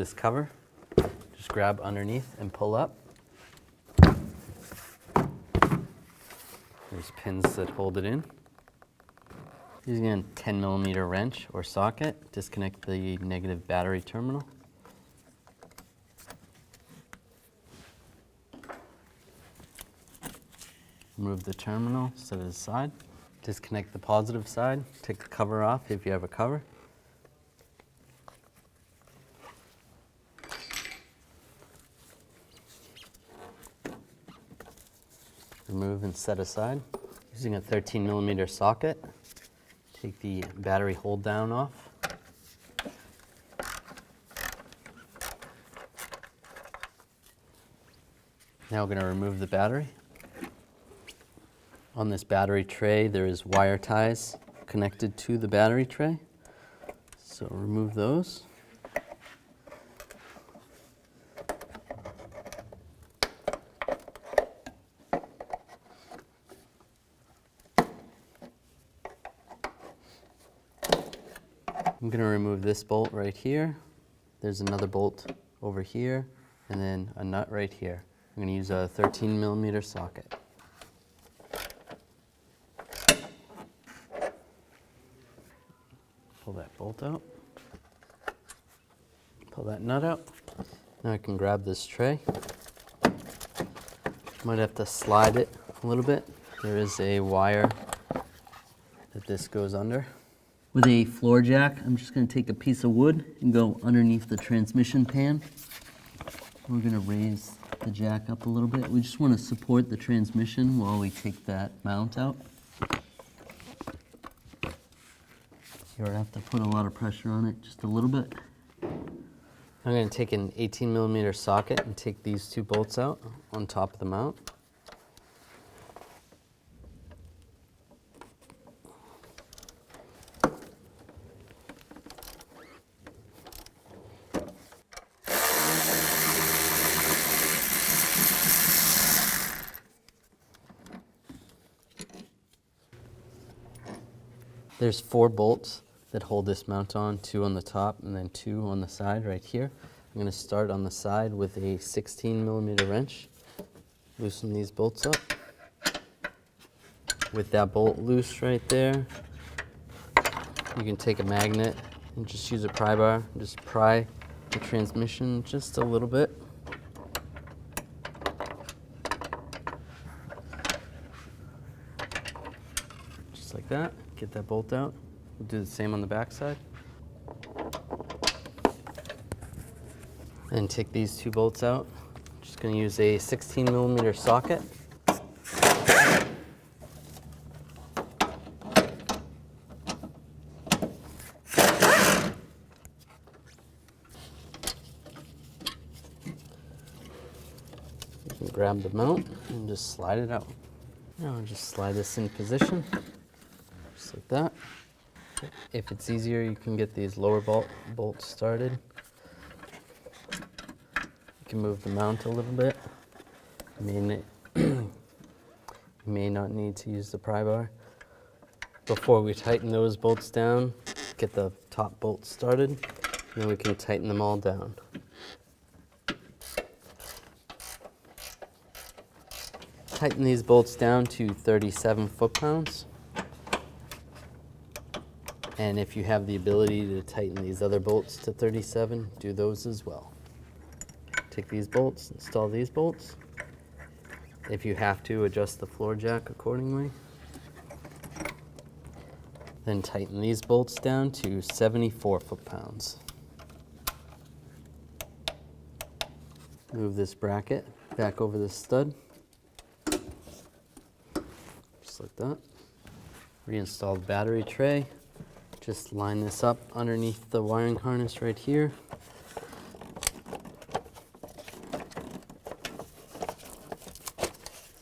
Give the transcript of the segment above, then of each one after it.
this cover. Just grab underneath and pull up. There's pins that hold it in. Using a 10mm wrench or socket, disconnect the negative battery terminal. Remove the terminal, set it aside. Disconnect the positive side, take the cover off if you have a cover. Remove and set aside. Using a 13mm socket, take the battery hold down off. Now we're going to remove the battery. On this battery tray, there is wire ties connected to the battery tray. So remove those. I'm going to remove this bolt right here. There's another bolt over here, and then a nut right here. I'm going to use a 13mm socket. Pull that bolt out. Pull that nut out. Now I can grab this tray. Might have to slide it a little bit. There is a wire that this goes under. With a floor jack, I'm just going to take a piece of wood and go underneath the transmission pan. We're going to raise the jack up a little bit. We just want to support the transmission while we take that mount out. You don't have to put a lot of pressure on it, just a little bit. I'm going to take an 18mm socket and take these two bolts out on top of the mount. There's 4 bolts that hold this mount on, 2 on the top and then 2 on the side right here. I'm going to start on the side with a 16mm wrench. Loosen these bolts up. With that bolt loose right there, you can take a magnet and just use a pry bar and just pry the transmission just a little bit. Just like that. Get that bolt out. We'll do the same on the back side. And take these 2 bolts out. Just going to use a 16mm socket. You can grab the mount and just slide it out. Now I'll just slide this in position. Just like that. If it's easier, you can get these lower bolts started. You can move the mount a little bit. You may not need to use the pry bar. Before we tighten those bolts down, get the top bolts started, and then we can tighten them all down. Tighten these bolts down to 37 foot-pounds. And if you have the ability to tighten these other bolts to 37, do those as well. Take these bolts, install these bolts. If you have to, adjust the floor jack accordingly. Then tighten these bolts down to 74 foot-pounds. Move this bracket back over the stud. Just like that. Reinstall the battery tray. Just line this up underneath the wiring harness right here.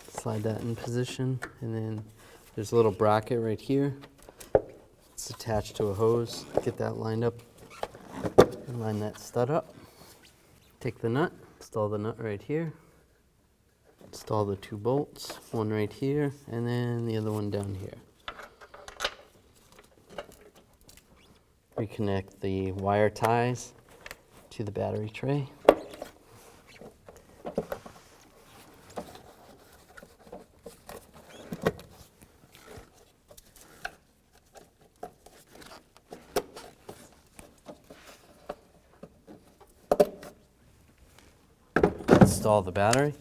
Slide that in position, and then there's a little bracket right here. It's attached to a hose. Get that lined up and line that stud up. Take the nut, install the nut right here. Install the 2 bolts, one right here, and then the other one down here. Reconnect the wire ties to the battery tray. Install the battery.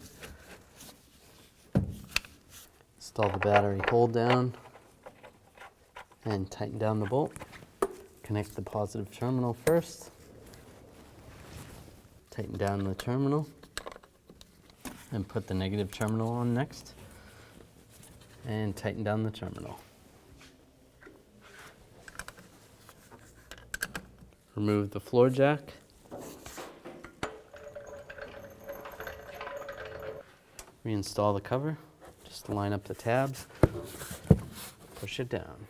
Install the battery hold down and tighten down the bolt. Connect the positive terminal first. Tighten down the terminal and put the negative terminal on next. And tighten down the terminal. Remove the floor jack. Reinstall the cover. Just line up the tabs. Push it down.